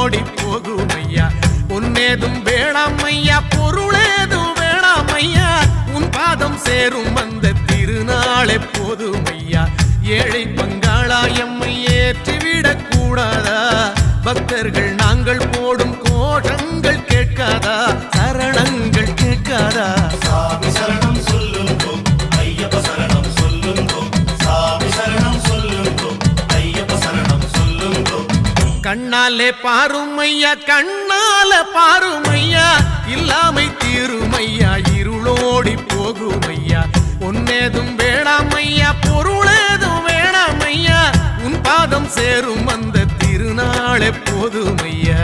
இருளோடி போகும் ஐயா. பொன்னேதும் வேணாம் ஐயா, பொருளேதும் வேணாம் ஐயா, உன் பாதம் சேரும் அந்த திருநாளே போதும் ஐயா. ஏழை பங்காளா எம்மை ஏற்றிவிடக் கூடாதா? பக்தர்கள் நாங்கள் போடும் கோஷங்கள் கேட்காதா? சரணங்கள் கேட்காதா? சாமி சரணம் சொல்லுங்கோ, ஐயப்ப சரணம் சொல்லுங்கோ. சாமி சரணம் சொல்லுங்கோ, ஐயப்ப சரணம் சொல்லுங்கோ. கண்ணாலே பாருமையா, கண்ணால பாருமையா, இல்லாமை தீருமையா, இருளோடி போகுமையா. பொன்னேதும் வேணாமையா, பொருளேதும் வேணாமையா, உன் பாதம் சேரும் அந்த திருநாளே போதுமையா.